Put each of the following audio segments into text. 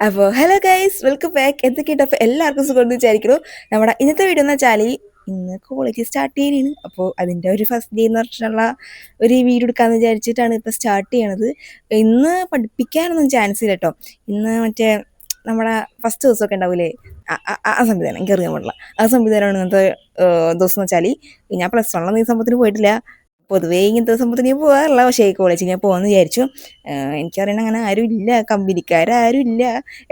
അപ്പോൾ hello guys, welcome back. എന്തൊക്കെയുണ്ട്? അപ്പോൾ എല്ലാവർക്കും സുഖമെന്ന് വിചാരിക്കുന്നു. നമ്മുടെ ഇന്നത്തെ വീഡിയോ എന്ന് വെച്ചാൽ ഇന്ന് കോളേജ് സ്റ്റാർട്ട് ചെയ്യാനാണ്. അപ്പോൾ അതിൻ്റെ ഒരു ഫസ്റ്റ് ഡേ എന്ന് പറഞ്ഞിട്ടുള്ള ഒരു വീഡിയോ എടുക്കാമെന്ന് വിചാരിച്ചിട്ടാണ് ഇപ്പോൾ സ്റ്റാർട്ട് ചെയ്യണത്. ഇന്ന് പഠിപ്പിക്കാനൊന്നും ചാൻസ് ഇല്ല കേട്ടോ. ഇന്ന് മറ്റേ നമ്മുടെ ഫസ്റ്റ് ദിവസമൊക്കെ ഉണ്ടാവില്ലേ, ആ സംവിധാനം എനിക്ക് അറിയാൻ പാടില്ല. ആ സംവിധാനമാണ് ഇന്നത്തെ ദിവസം എന്ന് വെച്ചാൽ. ഞാൻ പ്ലസ് വണ്ണിൽ ഈ സംഭവത്തിന് പോയിട്ടില്ല. പൊതുവേ ഇങ്ങനത്തെ സംഭവത്തിന് ഞാൻ പോകാറില്ല. പക്ഷേ ഈ കോളേജിൽ ഞാൻ പോകാമെന്ന് വിചാരിച്ചു. എനിക്കറിയണ അങ്ങനെ ആരും ഇല്ല, കമ്പനിക്കാരും ഇല്ല.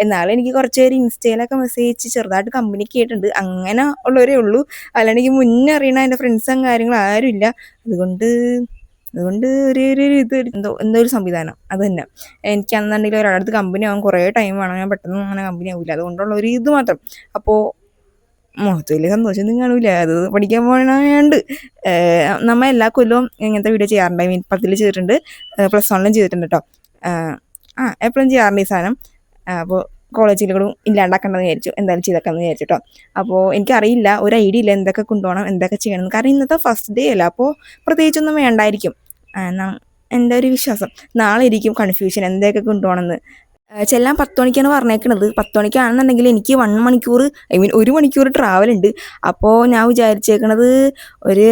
എന്നാലും എനിക്ക് കുറച്ച് പേര് ഇൻസ്റ്റയിലൊക്കെ മെസ്സേജ് ചെറുതായിട്ട് കമ്പനിക്ക് കേട്ടിട്ടുണ്ട്. അങ്ങനെ ഉള്ളവരേ ഉള്ളൂ. അല്ലാണ്ട് എനിക്ക് മുന്നേ അറിയണ എൻ്റെ ഫ്രണ്ട്സും കാര്യങ്ങളും ആരും ഇല്ല. അതുകൊണ്ട് അതുകൊണ്ട് ഒരു ഇത് എന്തോ ഒരു സംവിധാനം അത് തന്നെ. എനിക്ക് അന്നുണ്ടെങ്കിൽ ഒരാളടുത്ത് കമ്പനി ആവാൻ കുറേ ടൈം വേണം. ഞാൻ പെട്ടെന്ന് അങ്ങനെ കമ്പനി ആവില്ല. അതുകൊണ്ടുള്ള ഒരു ഇത് മാത്രം. അപ്പോൾ മുഖത്ത് വലിയ സന്തോഷമൊന്നും കാണൂല. അത് പഠിക്കാൻ പോകണണ്ട്. നമ്മൾ എല്ലാ കൊല്ലവും ഇങ്ങനത്തെ വീഡിയോ ചെയ്യാറുണ്ട്. പത്തിൽ ചെയ്തിട്ടുണ്ട്, പ്ലസ് വണ്ണിലും ചെയ്തിട്ടുണ്ട് കേട്ടോ. എപ്പോഴും ചെയ്യാറുണ്ട് ഈ സാധനം. അപ്പോൾ കോളേജിലും ഇല്ലാണ്ടാക്കണ്ടെന്ന് വിചാരിച്ചു. എന്തായാലും ചെയ്തേക്കാമെന്ന് വിചാരിച്ചു കേട്ടോ. അപ്പോൾ എനിക്കറിയില്ല, ഒരു ഐഡിയ ഇല്ല എന്തൊക്കെ കൊണ്ടുപോകണം, എന്തൊക്കെ ചെയ്യണം. കാരണം ഇന്നത്തെ ഫസ്റ്റ് ഡേ അല്ല, അപ്പോൾ പ്രത്യേകിച്ചൊന്നും വേണ്ടായിരിക്കും. എൻ്റെ ഒരു വിശ്വാസം. നാളെ ഇരിക്കും കൺഫ്യൂഷൻ എന്തൊക്കെ കൊണ്ടുപോകണമെന്ന്. ചെല്ലാൻ 10 മണിക്കാണ് പറഞ്ഞേക്കണത്. 10 മണിക്കാണെന്നുണ്ടെങ്കിൽ എനിക്ക് 1 മണിക്കൂർ, ഐ മീൻ 1 മണിക്കൂർ ട്രാവൽ ഉണ്ട്. അപ്പോൾ ഞാൻ വിചാരിച്ചേക്കണത് ഒരു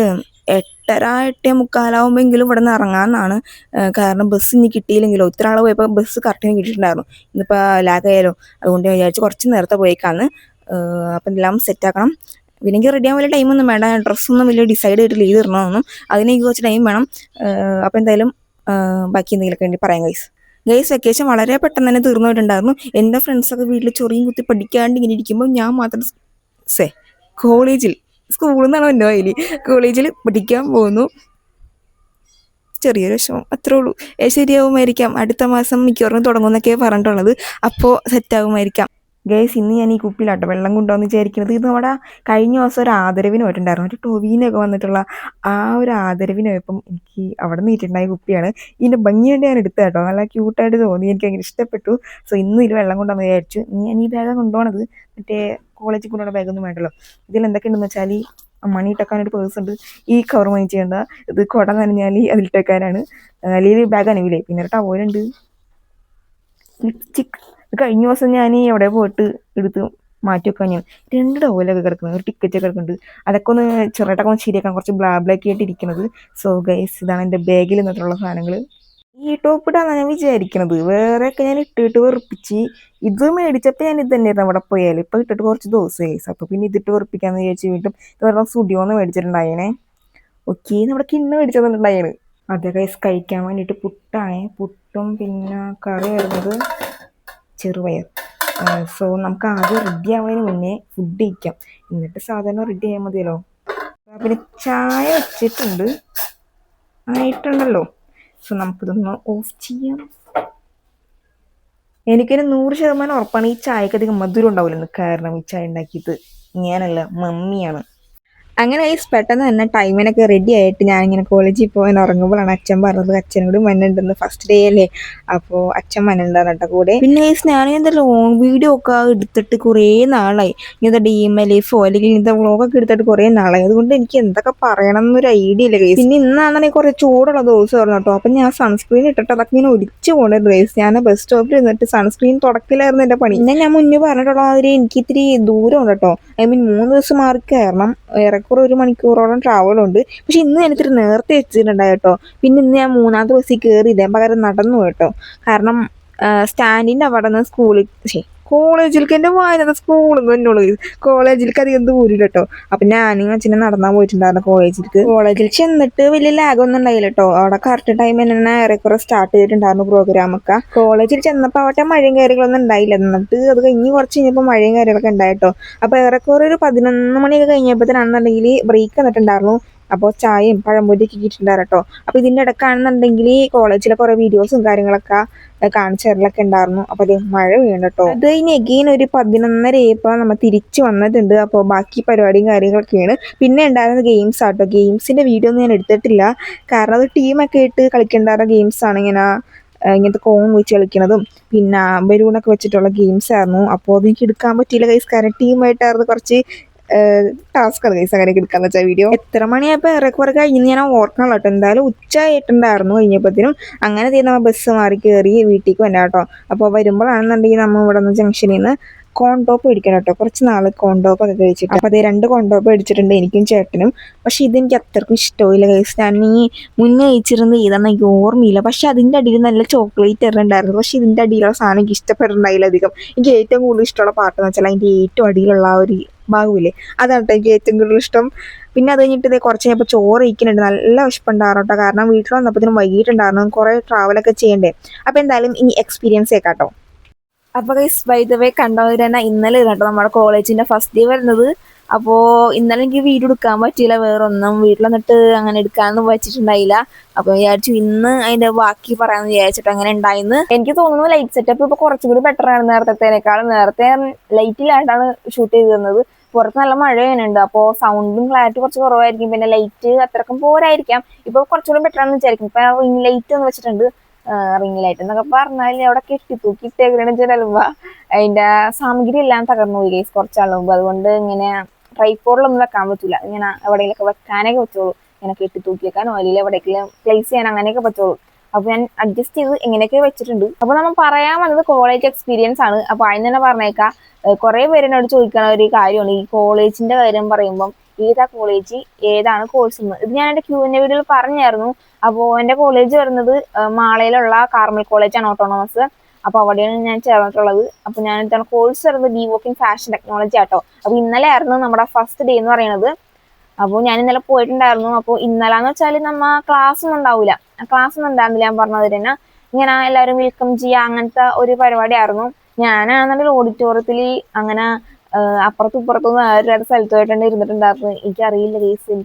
8:30 8:45 ഇവിടെ നിന്ന് ഇറങ്ങാമെന്നാണ്. കാരണം ബസ് ഇനി കിട്ടിയില്ലെങ്കിലോ, ഇത്ര ആൾ പോയപ്പോൾ ബസ് കറക്റ്റിന് കിട്ടിയിട്ടുണ്ടായിരുന്നു. ഇന്നിപ്പോൾ ലാഗായാലോ, അതുകൊണ്ട് ഞാൻ വിചാരിച്ചു കുറച്ച് നേരത്തെ പോയേക്കാന്ന്. അപ്പം എല്ലാം സെറ്റാക്കണം. പിന്നെ എനിക്ക് റെഡി ആവാൻ വലിയ ടൈമൊന്നും വേണ്ട. ഡ്രസ്സൊന്നും വലിയ ഡിസൈഡ് ചെയ്തിട്ട് ലീവ് തരണമെന്നും അതിനെനിക്ക് കുറച്ച് ടൈം വേണം. അപ്പോൾ എന്തായാലും ബാക്കി എന്തെങ്കിലുമൊക്കെ വേണ്ടി പറയാം ഗൈസ്. വെക്കേഷൻ വളരെ പെട്ടെന്ന് തന്നെ തീർന്നു പോയിട്ടുണ്ടായിരുന്നു. എൻ്റെ ഫ്രണ്ട്സൊക്കെ വീട്ടിൽ ചൊറിയും കുത്തി പഠിക്കാണ്ട് ഇങ്ങനെ ഇരിക്കുമ്പോൾ ഞാൻ മാത്രം കോളേജിൽ, സ്കൂളിൽ നിന്നാണോ എൻ്റെ വയലി, കോളേജിൽ പഠിക്കാൻ പോകുന്നു. ചെറിയൊരു വിഷമം, അത്രേ ഉള്ളൂ. ശരിയാവുമായിരിക്കാം. അടുത്ത മാസം മിക്കവാറും തുടങ്ങുമെന്നൊക്കെയാണ് പറഞ്ഞിട്ടുള്ളത്. അപ്പോൾ സെറ്റാകുമായിരിക്കാം. ഗൈസ്, ഇന്ന് ഞാൻ ഈ കുപ്പിയിലാട്ടോ വെള്ളം കൊണ്ടുവന്ന് വിചാരിക്കുന്നത്. ഇത് നമ്മുടെ കഴിഞ്ഞ ദിവസം ഒരു ആദരവിന് പോയിട്ടുണ്ടായിരുന്നു. ഒരു ടൊവീനൊക്കെ വന്നിട്ടുള്ള ആ ഒരു ആദരവിന് പോയപ്പം എനിക്ക് അവിടെ നിന്ന് ഇട്ടുണ്ടായ കുപ്പിയാണ്. ഇതിൻ്റെ ഭംഗിയായിട്ട് ഞാൻ എടുത്ത കേട്ടോ. നല്ല ക്യൂട്ടായിട്ട് തോന്നി, എനിക്ക് ഭയങ്കര ഇഷ്ടപ്പെട്ടു. സോ ഇന്ന് ഇതിൽ വെള്ളം കൊണ്ടുവന്ന് വിചാരിച്ചു. ഞാൻ ഈ ബാഗാണ് കൊണ്ടുപോകണത്. മറ്റേ കോളേജിൽ കൊണ്ടുപോകുന്ന ബാഗൊന്നും വേണ്ടല്ലോ. ഇതിൽ എന്തൊക്കെയുണ്ടെന്ന് വെച്ചാൽ മണി ഇട്ടേക്കാനൊരു പേഴ്സ് ഉണ്ട്. ഈ കവർ വാങ്ങിച്ചേണ്ട, ഇത് കുട നനഞ്ഞാൽ അതിലിട്ടേക്കാനാണ്. അല്ലെങ്കിൽ ബാഗ് അനവില്ലേ. പിന്നെ ഒരു ടവലുണ്ട്, ലിപ്സ്റ്റിക്. കഴിഞ്ഞ ദിവസം ഞാൻ എവിടെ പോയിട്ട് എടുത്ത് മാറ്റി വെക്കാൻ ഞാൻ 2 ടവലൊക്കെ കിടക്കുന്നത്, ഒരു ടിക്കറ്റൊക്കെ കിടക്കുന്നുണ്ട്. അതൊക്കെ ഒന്ന് ചെറുതായിട്ടൊക്കെ ഒന്ന് ശരിയാക്കാൻ കുറച്ച് ബ്ലാക്ക് ആയിട്ട് ഇരിക്കുന്നത്. സോ ഗൈസ്, ഇതാണ് എൻ്റെ ബാഗിൽ നിന്നിട്ടുള്ള സാധനങ്ങൾ. ഈ ടോപ്പ് ഇടാന്നാണ് ഞാൻ വിചാരിക്കുന്നത്. വേറെയൊക്കെ ഞാൻ ഇട്ടിട്ട് വെറുപ്പിച്ച്. ഇത് മേടിച്ചപ്പോൾ ഞാൻ ഇത് തന്നെയായിരുന്നു അവിടെ പോയാൽ. ഇപ്പം ഇട്ടിട്ട് കുറച്ച് ദിവസമായി. അപ്പോൾ പിന്നെ ഇതിട്ട് വെറുപ്പിക്കാന്ന് വിചാരിച്ച് വീണ്ടും ഇത് പറഞ്ഞാൽ സ്റ്റുഡിയോന്ന് മേടിച്ചിട്ടുണ്ടായേനെ. ഓക്കെ, നമ്മുടെ കിണ്ണ് മേടിച്ചിട്ടുണ്ടായേന്. അതെ ഗൈസ്, കഴിക്കാൻ വേണ്ടിയിട്ട് പുട്ടാണ്. പുട്ടും പിന്നെ കറി വരുന്നത് ചെറുപയർ. സോ നമുക്ക് ആദ്യം റെഡി ആവുന്നതിന് മുന്നേ ഫുഡ് കഴിക്കാം, എന്നിട്ട് സാധാരണ റെഡി ചെയ്യാൻ മതിയല്ലോ. പിന്നെ ചായ വെച്ചിട്ടുണ്ട്, ആയിട്ടുണ്ടല്ലോ. സോ നമുക്കിതൊന്ന് ഓഫ് ചെയ്യാം. എനിക്കൊരു 100% ഉറപ്പാണ് ഈ ചായക്ക് അധികം മധുരം ഉണ്ടാവില്ലെന്ന്. കാരണം ഈ ചായ ഉണ്ടാക്കിയത് ഞാനല്ല, മമ്മിയാണ്. അങ്ങനെ ഈ പെട്ടെന്ന് തന്നെ ടൈമിനൊക്കെ റെഡി ആയിട്ട് ഞാനിങ്ങനെ കോളേജിൽ പോകാൻ ഇറങ്ങുമ്പോഴാണ് അച്ഛൻ പറഞ്ഞത് അച്ഛനോട് മന്നുണ്ടെന്ന്. ഫസ്റ്റ് ഡേ അല്ലേ, അപ്പോൾ അച്ഛൻ മന്നുണ്ടായിരുന്നു കേട്ടോ കൂടെ. പിന്നെ ഞാൻ എന്താ ലോങ് വീഡിയോ ഒക്കെ എടുത്തിട്ട് കുറേ നാളായി. ഇങ്ങനത്തെ DMLFോ അല്ലെങ്കിൽ ഇങ്ങനത്തെ വ്ളോഗൊക്കെ എടുത്തിട്ട് കുറേ നാളായി. അതുകൊണ്ട് എനിക്ക് എന്തൊക്കെ പറയണം എന്നൊരു ഐഡിയ ഇല്ല ഗൈസ്. പിന്നെ ഇന്നാണെന്നുണ്ടെങ്കിൽ കുറേ ചൂടുള്ള ദിവസമായിരുന്നു കേട്ടോ. അപ്പം ഞാൻ സൺസ്ക്രീൻ ഇട്ടിട്ട് അതൊക്കെ ഇങ്ങനെ ഒലിച്ചു പോകണേ ഗൈസ്. ഞാൻ ബസ് സ്റ്റോപ്പിൽ നിന്നിട്ട് സൺസ്ക്രീൻ തുടക്കില്ലായിരുന്നു എൻ്റെ പണി. പിന്നെ ഞാൻ മുന്നേ പറഞ്ഞിട്ടുള്ള മാതിരി എനിക്ക് ഇത്തിരി ദൂരമുണ്ട് കേട്ടോ. ഐ മീൻ 3 ദിവസം മാറി കയറണം. ഏറെക്കുറെ 1 മണിക്കൂറോളം ട്രാവലുണ്ട്. പക്ഷെ ഇന്ന് ഞാൻ ഇത്തിരി നേരത്തെ എത്തിയിട്ടുണ്ടായി കേട്ടോ. പിന്നെ ഇന്ന് ഞാൻ 3ാമത്തെ ബസ്സിൽ കയറിയില്ല, പകരം നടന്നു കേട്ടോ. കാരണം സ്റ്റാൻഡിൻ്റെ അവിടെ നിന്ന് കോളേജിലേക്ക് എൻ്റെ വായന സ്കൂളിൽ നിന്ന് തന്നെയുള്ളൂ. കോളേജിലേക്ക് അധികം ദൂരം കേട്ടോ. അപ്പം ഞാനും അച്ഛനെ നടന്നാൻ പോയിട്ടുണ്ടായിരുന്നു കോളേജിലേക്ക്. കോളേജിൽ ചെന്നിട്ട് വലിയ ലാഗൊന്നും ഉണ്ടായില്ല കേട്ടോ. അവിടെ കറക്റ്റ് ടൈം തന്നെ ഏറെക്കുറെ സ്റ്റാർട്ട് ചെയ്തിട്ടുണ്ടായിരുന്നു പ്രോഗ്രാമൊക്കെ. കോളേജിൽ ചെന്നപ്പോൾ അവിടെ മഴയും കാര്യങ്ങളൊന്നും ഉണ്ടായില്ല. എന്നിട്ട് അത് കഴിഞ്ഞ് കുറച്ച് കഴിഞ്ഞപ്പോൾ മഴയും കാര്യങ്ങളൊക്കെ ഉണ്ടായിട്ടോ. അപ്പോൾ ഏറെക്കുറെ ഒരു 11 മണിയൊക്കെ കഴിഞ്ഞപ്പോഴത്തേനാണെന്നുണ്ടെങ്കിൽ ബ്രേക്ക് വന്നിട്ടുണ്ടായിരുന്നു. അപ്പോൾ ചായയും പഴംപൊരിയൊക്കെ കിട്ടിയിട്ടുണ്ടായിരുന്നു കേട്ടോ. അപ്പോൾ ഇതിൻ്റെ ഇടയ്ക്കാണെന്നുണ്ടെങ്കിൽ കോളേജിലെ കുറേ വീഡിയോസും കാര്യങ്ങളൊക്കെ കാണിച്ചു തരലൊക്കെ ഉണ്ടായിരുന്നു. അപ്പോൾ അത് മഴ വീണു കേട്ടോ. അത് ഇനി എഗെയിൻ ഒരു 11:30 നമ്മൾ തിരിച്ചു വന്നിട്ടുണ്ട്. അപ്പോൾ ബാക്കി പരിപാടിയും കാര്യങ്ങളൊക്കെയാണ്. പിന്നെ ഉണ്ടായിരുന്ന ഗെയിംസ് ആട്ടോ. ഗെയിംസിൻ്റെ വീഡിയോ ഒന്നും ഞാൻ എടുത്തിട്ടില്ല, കാരണം അത് ടീമൊക്കെ ഇട്ട് കളിക്കേണ്ടായിരുന്ന ഗെയിംസാണ്. ഇങ്ങനത്തെ കോൺ വെച്ച് കളിക്കുന്നതും പിന്നെ ബലൂണൊക്കെ വെച്ചിട്ടുള്ള ഗെയിംസ് ആയിരുന്നു. അപ്പോൾ അത് എനിക്ക് എടുക്കാൻ പറ്റിയില്ല ഗൈസ്, കാരണം ടീമായിട്ടായിരുന്നു കുറച്ച് ടാസ്ക് ആണ് ഗൈസ് അങ്ങനെ എടുക്കാന്ന് വെച്ചാൽ വീഡിയോ. എത്ര മണിയായപ്പോൾ ഏറെക്കുറെ കഴിഞ്ഞ് ഞാൻ ഓർക്കണല്ലോ കേട്ടോ. എന്തായാലും ഉച്ച ആയിട്ടുണ്ടായിരുന്നു കഴിഞ്ഞപ്പോഴത്തേനും. അങ്ങനെ തീർന്ന ബസ് മാറി കയറി വീട്ടിലേക്ക് വരാം കേട്ടോ. അപ്പോൾ വരുമ്പോഴാണെന്നുണ്ടെങ്കിൽ നമ്മൾ ഇവിടെ നിന്ന് ജംഗ്ഷനിൽ നിന്ന് കോൺടോപ്പ് മേടിക്കണം കേട്ടോ. കുറച്ച് നാൾ കോൺടോപ്പ് ഒക്കെ കഴിച്ചിട്ട്. അപ്പോൾ അതേ 2 കോൺടോപ്പ് മേടിച്ചിട്ടുണ്ട് എനിക്കും ചേട്ടനും. പക്ഷെ ഇതെനിക്ക് അത്രക്കും ഇഷ്ടമില്ല ഗൈസ്. ഞാൻ ഈ മുന്നേ കഴിച്ചിരുന്നത് ഇതെന്ന് എനിക്ക് ഓർമ്മയില്ല. പക്ഷെ അതിൻ്റെ അടിയിൽ നല്ല ചോക്ലേറ്റ് ഇറണ്ടായിരുന്നു. പക്ഷെ ഇതിൻ്റെ അടിയിലുള്ള സാധനം എനിക്ക് ഇഷ്ടപ്പെട്ടിട്ടുണ്ടായില്ല അധികം. എനിക്ക് ഏറ്റവും കൂടുതൽ ഇഷ്ടമുള്ള പാട്ടെന്ന് വെച്ചാൽ അതിൻ്റെ ഏറ്റവും അടിയിലുള്ള ആ ഒരു ഭാഗമില്ലേ, അതാണ് കേട്ടോ എനിക്ക് ഏറ്റവും കൂടുതൽ ഇഷ്ടം. പിന്നെ അത് കഴിഞ്ഞിട്ട് ഇത് കുറച്ച് കഴിഞ്ഞപ്പോൾ ചോറ് കഴിക്കുന്നുണ്ട്. നല്ല വിശപ്പുണ്ടായിരുന്നു കേട്ടോ. കാരണം വീട്ടിൽ വന്നപ്പോഴത്തേനും വൈകിട്ടുണ്ടായിരുന്നു. കുറേ ട്രാവലൊക്കെ ചെയ്യണ്ടേ. അപ്പോൾ എന്തായാലും ഇനി എക്സ്പീരിയൻസ് കേട്ടോ. അപ്പോൾ ഗൈസ് ബൈ ദ വേ കണ്ടവർ തന്നെ ഇന്നലെ കേട്ടോ നമ്മുടെ കോളേജിൻ്റെ ഫസ്റ്റ് ഡേ വരുന്നത്. അപ്പോൾ ഇന്നലെ എനിക്ക് വീഡിയോ എടുക്കാൻ പറ്റിയില്ല. വേറൊന്നും വീട്ടിൽ വന്നിട്ട് അങ്ങനെ എടുക്കാനൊന്നും പറ്റിയിട്ടുണ്ടായില്ല. അപ്പോൾ വിചാരിച്ചു ഇന്ന് അതിൻ്റെ ബാക്കി പറയാമെന്ന് വിചാരിച്ചിട്ട് അങ്ങനെ ഉണ്ടായിന്ന്. എനിക്ക് തോന്നുന്നു ലൈറ്റ് സെറ്റപ്പ് ഇപ്പോൾ കുറച്ചും കൂടി ബെറ്റർ ആണ് നേരത്തേക്കാളും. നേരത്തെ ലൈറ്റ് ഇല്ലാണ്ടാണ് ഷൂട്ട് ചെയ്തിരുന്നത്. പുറത്ത് നല്ല മഴ വരുന്നുണ്ട്. അപ്പോൾ സൗണ്ടും ക്ലാരിറ്റി കുറച്ച് കുറവായിരിക്കും. പിന്നെ ലൈറ്റ് അത്രക്കും പോരായിരിക്കാം. ഇപ്പോൾ കുറച്ചുകൂടി ബെറ്റർ ആണെന്ന് വിചാരിക്കും. ഇപ്പം റിംഗ് ലൈറ്റ് എന്ന് വെച്ചിട്ടുണ്ട്. റിംഗ് ലൈറ്റ് എന്നൊക്കെ പറഞ്ഞാൽ അവിടെ കെട്ടിത്തൂക്കി ഇട്ടേക്കണെന്ന് വെച്ചാൽ അതിന്റെ സാമഗ്രി എല്ലാം തകർന്നു പോയി ഗൈസ് കുറച്ചാൾ മുമ്പ്. അതുകൊണ്ട് ഇങ്ങനെ ട്രൈപോഡിലൊന്നും വെക്കാൻ പറ്റില്ല. ഇങ്ങനെ എവിടെയെങ്കിലൊക്കെ വെക്കാനൊക്കെ പറ്റുള്ളൂ. ഇങ്ങനെ കെട്ടിത്തൂക്കി വെക്കാനോ അല്ലെങ്കിൽ എവിടെയെങ്കിലും പ്ലേസ് ചെയ്യാൻ അങ്ങനെയൊക്കെ പറ്റുള്ളൂ. അപ്പൊ ഞാൻ അഡ്ജസ്റ്റ് ചെയ്ത് എങ്ങനെയൊക്കെ വെച്ചിട്ടുണ്ട്. അപ്പൊ നമ്മൾ പറയാൻ വന്നത് കോളേജ് എക്സ്പീരിയൻസ് ആണ്. അപ്പൊ അതിന് തന്നെ പറഞ്ഞേക്കാം, കുറെ പേരെന്നോട് ചോദിക്കണ ഒരു കാര്യമാണ് ഈ കോളേജിന്റെ കാര്യം പറയുമ്പം ഏതാ കോളേജ്, ഏതാണ് കോഴ്സ് എന്ന്. ഇത് ഞാൻ എന്റെ Q&A വീഡിയോയിൽ പറഞ്ഞായിരുന്നു. അപ്പോൾ എന്റെ കോളേജ് വരുന്നത് മാളയിലുള്ള കാർമൽ കോളേജാണ്, ഓട്ടോണോമസ്. അപ്പൊ അവിടെയാണ് ഞാൻ ചേർന്നിട്ടുള്ളത്. അപ്പൊ ഞാൻ എന്താണ് കോഴ്സ് വരുന്നത് ബി-വോക്കിംഗ് ഫാഷൻ ടെക്നോളജി ആട്ടോ. അപ്പൊ ഇന്നലെ ആയിരുന്നു നമ്മുടെ ഫസ്റ്റ് ഡേ എന്ന് പറയുന്നത്. അപ്പോൾ ഞാൻ ഇന്നലെ പോയിട്ടുണ്ടായിരുന്നു. അപ്പോൾ ഇന്നലെന്ന് വെച്ചാൽ നമ്മ ക്ലാസ് ഒന്നും ഉണ്ടാവില്ല. ക്ലാസ് ഒന്നും ഉണ്ടായിരുന്നില്ല. ഞാൻ പറഞ്ഞത് തന്നെ ഇങ്ങനെ എല്ലാവരും വെൽക്കം ചെയ്യുക അങ്ങനത്തെ ഒരു പരിപാടിയായിരുന്നു. ഞാനാണെന്നുണ്ടെങ്കിൽ ഓഡിറ്റോറിയത്തിൽ അങ്ങനെ അപ്പുറത്തും ഇപ്പുറത്തൊന്നും ആരുടെ സ്ഥലത്തുമായിട്ടാണ് ഇരുന്നിട്ടുണ്ടായിരുന്നു. എനിക്കറിയില്ല കേസ്.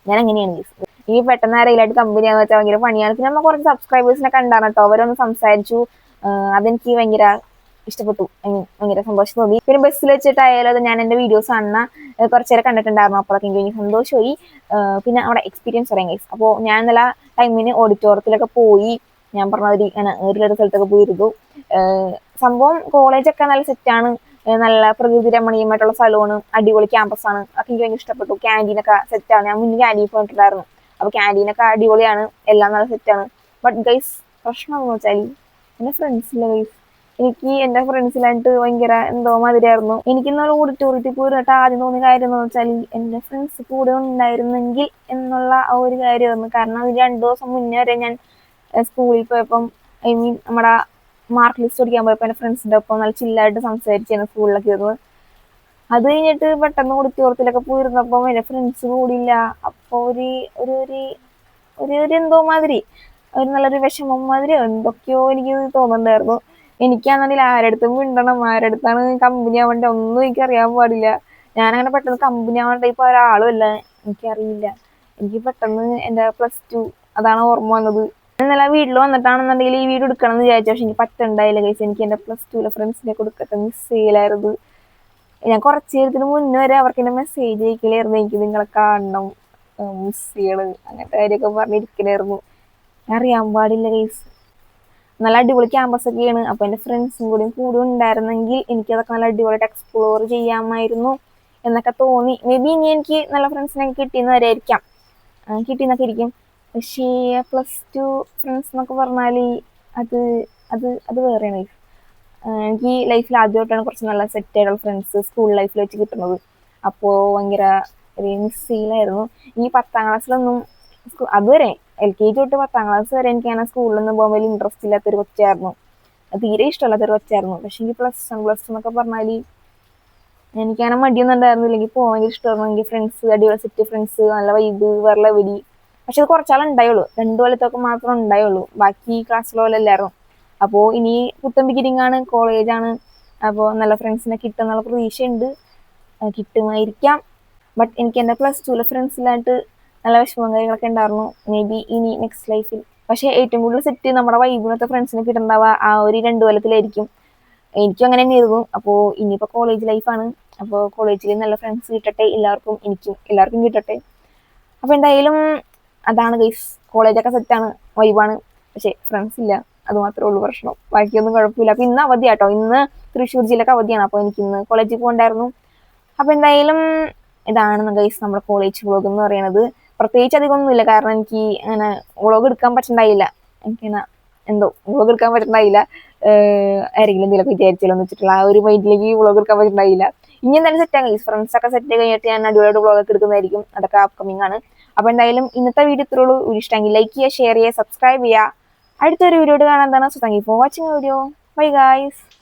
ഞാൻ എങ്ങനെയാണ് കേസ് ഈ പെട്ടെന്ന് ആരെയിലായിട്ട് കമ്പനിയാന്ന് വെച്ചാൽ ഭയങ്കര പണിയാണ്. പിന്നെ നമ്മൾ കുറച്ച് സബ്സ്ക്രൈബേഴ്സിനൊക്കെ ഉണ്ടായിരുന്നു കേട്ടോ. അവരൊന്ന് സംസാരിച്ചു. അതെനിക്ക് ഭയങ്കര ഇഷ്ടപ്പെട്ടു. ഭയങ്കര സന്തോഷം തോന്നി. പിന്നെ ബസ്സിൽ വെച്ചിട്ടായാലും അത് ഞാൻ എൻ്റെ വീഡിയോസ് കാണുന്ന കുറച്ചേരം കണ്ടിട്ടുണ്ടായിരുന്നു. അപ്പോഴൊക്കെ എനിക്ക് ഭയങ്കര സന്തോഷമായി. പിന്നെ അവിടെ എക്സ്പീരിയൻസ് പറയാം ഗൈസ്. അപ്പോൾ ഞാൻ ഇന്നലെ ടൈമിന് ഓഡിറ്റോറിയത്തിലൊക്കെ പോയി. ഞാൻ പറഞ്ഞ ഇങ്ങനെ ഏറിയൊരു സ്ഥലത്തൊക്കെ പോയിരുന്നു. സംഭവം കോളേജൊക്കെ നല്ല സെറ്റാണ്. നല്ല പ്രകൃതി രമണീയമായിട്ടുള്ള സ്ഥലമാണ്. അടിപൊളി ക്യാമ്പസാണ്. അതൊക്കെ എനിക്ക് ഭയങ്കര ഇഷ്ടപ്പെട്ടു. ക്യാൻറ്റീനൊക്കെ സെറ്റാണ്. ഞാൻ മുന്നേ ക്യാൻറ്റീൻ പോയിട്ടുണ്ടായിരുന്നു. അപ്പോൾ ക്യാൻറ്റീനൊക്കെ അടിപൊളിയാണ്. എല്ലാം നല്ല സെറ്റാണ്. ബട്ട് ഗൈസ് പ്രശ്നം എന്ന് വെച്ചാൽ എൻ്റെ ഫ്രണ്ട്സില്ല ഗൈസ്. എനിക്ക് എൻ്റെ ഫ്രണ്ട്സിലായിട്ട് ഭയങ്കര എന്തോ മാതിരിയായിരുന്നു. എനിക്കിന്നൊരു ഓഡിറ്റോറിയത്തിൽ പോയിട്ട് ആദ്യം തോന്നിയ കാര്യം എന്ന് വെച്ചാൽ എൻ്റെ ഫ്രണ്ട്സ് കൂടെ ഉണ്ടായിരുന്നെങ്കിൽ എന്നുള്ള ആ ഒരു കാര്യമായിരുന്നു. കാരണം 2 ദിവസം മുന്നേ വരെ ഞാൻ സ്കൂളിൽ പോയപ്പം നമ്മുടെ മാർക്ക് ലിസ്റ്റ് പഠിക്കാൻ പോയപ്പോൾ എൻ്റെ ഫ്രണ്ട്സിൻ്റെ ഒപ്പം നല്ല ചില്ലായിട്ട് സംസാരിച്ചാണ് സ്കൂളിലൊക്കെ ഇരുന്നത്. അത് കഴിഞ്ഞിട്ട് പെട്ടെന്ന് ഓഡിറ്റോറിയത്തിലൊക്കെ പോയിരുന്നപ്പം എൻ്റെ ഫ്രണ്ട്സ് കൂടിയില്ല. അപ്പോൾ ഒരു എന്തോ മാതിരി ഒരു നല്ലൊരു വിഷമം മാതിരി എന്തൊക്കെയോ എനിക്ക് തോന്നുന്നുണ്ടായിരുന്നു. എനിക്കാണെങ്കിൽ ആരടുത്തും മിണ്ടണം, ആരടുത്താണ് കമ്പനി ആവേണ്ട ഒന്നും എനിക്കറിയാൻ പാടില്ല. ഞാനങ്ങനെ പെട്ടെന്ന് കമ്പനി ആവേണ്ട ടൈപ്പ് ഒരാളും അല്ല. എനിക്കറിയില്ല. എനിക്ക് പെട്ടെന്ന് എൻ്റെ +2 അതാണ് ഓർമ്മ വന്നത്. ഇന്നലെ വീട്ടിൽ വന്നിട്ടാണെന്നുണ്ടെങ്കിൽ ഈ വീഡിയോ എടുക്കണം എന്ന് വിചാരിച്ചു. പക്ഷെ എനിക്ക് പറ്റണ്ടായില്ല ഗൈസ്. എനിക്ക് എൻ്റെ +2 ഫ്രണ്ട്സിനെ കൊടുക്കട്ടെ മിസ് ചെയ്യലായിരുന്നു. ഞാൻ കുറച്ച് നേരത്തിന് മുന്നേ വരെ അവർക്ക് എന്നെ മെസ്സേജ് അയക്കലായിരുന്നു. എനിക്ക് നിങ്ങളെ കാണണം, മിസ് ചെയ്യണം, അങ്ങനത്തെ കാര്യമൊക്കെ പറഞ്ഞിരിക്കലായിരുന്നു. അറിയാൻ പാടില്ല ഗൈസ്. നല്ല അടിപൊളി ക്യാമ്പസ് ഒക്കെയാണ്. അപ്പോൾ എൻ്റെ ഫ്രണ്ട്സും കൂടെ ഉണ്ടായിരുന്നെങ്കിൽ എനിക്കതൊക്കെ നല്ല അടിപൊളിയായിട്ട് എക്സ്പ്ലോർ ചെയ്യാമായിരുന്നു എന്നൊക്കെ തോന്നി. മേ ബി ഇനി എനിക്ക് നല്ല ഫ്രണ്ട്സിനൊക്കെ കിട്ടിയെന്നവരായിരിക്കാം, കിട്ടിയെന്നൊക്കെ ഇരിക്കും. പക്ഷേ +2 ഫ്രണ്ട്സ് എന്നൊക്കെ പറഞ്ഞാൽ അത് അത് അത് വേറെയാണ് ഗൈസ്. എനിക്ക് ലൈഫിൽ ആദ്യമായിട്ടാണ് കുറച്ച് നല്ല സെറ്റായിട്ടുള്ള ഫ്രണ്ട്സ് സ്കൂൾ ലൈഫിൽ വെച്ച് കിട്ടുന്നത്. അപ്പോൾ ഭയങ്കര ഒരു മിസ് ഫീലായിരുന്നു. ഈ 10ാം ക്ലാസ്സിലൊന്നും അതുവരെ LKG തൊട്ട് 10ാം ക്ലാസ് വരെ എനിക്ക് അങ്ങനെ സ്കൂളിലൊന്നും പോകാൻ വലിയ ഇൻട്രസ്റ്റ് ഇല്ലാത്തൊരു കൊച്ചായിരുന്നു. തീരെ ഇഷ്ടമല്ലാത്തൊരു കൊച്ചായിരുന്നു. പക്ഷെ എനിക്ക് +1 എന്നൊക്കെ പറഞ്ഞാൽ എനിക്കങ്ങനെ മടിയൊന്നും ഉണ്ടായിരുന്നില്ല. എനിക്ക് പോകാൻ ഭയങ്കര ഇഷ്ടമായിരുന്നു. എനിക്ക് ഫ്രണ്ട്സ് അടിപൊളി സെറ്റ് ഫ്രണ്ട്സ്, നല്ല വൈബ്, വേറെ ലെവലി. പക്ഷെ അത് കുറച്ചാൾ ഉണ്ടായുള്ളൂ. 2 കൊല്ലത്തൊക്കെ മാത്രം ഉണ്ടായുള്ളൂ. ബാക്കി ക്ലാസ്സിലെ പോലെ അല്ലായിരുന്നു. അപ്പോൾ ഇനി പുത്തൻ ബിഗിനിങ്ങാണ്, കോളേജാണ്. അപ്പോൾ നല്ല ഫ്രണ്ട്സിനെ കിട്ടുമെന്നുള്ള പ്രതീക്ഷയുണ്ട്. കിട്ടുമായിരിക്കാം. ബട്ട് എനിക്ക് എൻ്റെ +2 ഫ്രണ്ട്സിലായിട്ട് നല്ല വിഷമവും കാര്യങ്ങളൊക്കെ ഉണ്ടായിരുന്നു. മേ ബി ഇനി നെക്സ്റ്റ് ലൈഫിൽ. പക്ഷേ ഏറ്റവും കൂടുതൽ സെറ്റ് നമ്മുടെ വൈബിനത്തെ ഫ്രണ്ട്സിനെ കിട്ടുന്നുണ്ടാവുക ആ ഒരു 2 കൊല്ലത്തിലായിരിക്കും. എനിക്കും അങ്ങനെ തന്നെയായിരുന്നു. അപ്പോൾ ഇനിയിപ്പോൾ കോളേജ് ലൈഫാണ്. അപ്പോൾ കോളേജിൽ നല്ല ഫ്രണ്ട്സ് കിട്ടട്ടെ എല്ലാവർക്കും കിട്ടട്ടെ. അപ്പോൾ എന്തായാലും അതാണ് ഗൈസ്. കോളേജൊക്കെ സെറ്റാണ്, വൈബാണ്. പക്ഷേ ഫ്രണ്ട്സ് ഇല്ല, അത് മാത്രമേ ഉള്ളൂ പ്രശ്നം. ബാക്കിയൊന്നും കുഴപ്പമില്ല. അപ്പോൾ ഇന്ന് അവധിയാട്ടോ. ഇന്ന് തൃശ്ശൂർ ജില്ലക്ക് അവധിയാണ്. അപ്പോൾ എനിക്ക് ഇന്ന് കോളേജിൽ പോകണ്ടായിരുന്നു. അപ്പോൾ എന്തായാലും ഇതാണ് ഗൈസ് നമ്മുടെ കോളേജ് വ്ളോഗ് എന്ന് പറയുന്നത്. പ്രത്യേകിച്ച് അധികമൊന്നുമില്ല, കാരണം എനിക്ക് അങ്ങനെ വ്ളോഗ് എടുക്കാൻ പറ്റണ്ടായില്ല. എനിക്കിങ്ങനെ എന്തോ വ്ളോഗ് എടുക്കാൻ പറ്റണ്ടായില്ല. ആരെങ്കിലും എന്തെങ്കിലുമൊക്കെ വിചാരിച്ചാലോന്ന് വെച്ചിട്ടുള്ള ആ ഒരു മൈൻഡിലേക്ക് വ്ളോഗ് എടുക്കാൻ പറ്റണ്ടായില്ല. ഇനി എന്തായാലും സെറ്റ് ആകും, ഫ്രണ്ട്സ് ഒക്കെ സെറ്റ് കഴിഞ്ഞിട്ട് ഞാൻ അടിപൊളിയായിട്ട് വ്ളോഗ് ഒക്കെ എടുക്കുന്നതായിരിക്കും. അതൊക്കെ അപ്കമിങ് ആണ്. അപ്പൊ എന്തായാലും ഇന്നത്തെ വീഡിയോ ഇത്രയുള്ളൂ. വീഡിയോ ഇഷ്ടമെങ്കിൽ ലൈക്ക് ചെയ്യുക, ഷെയർ ചെയ്യുക, സബ്സ്ക്രൈബ് ചെയ്യുക. അടുത്തൊരു വീഡിയോ കാണാൻ. So thank you for watching video. Bye guys.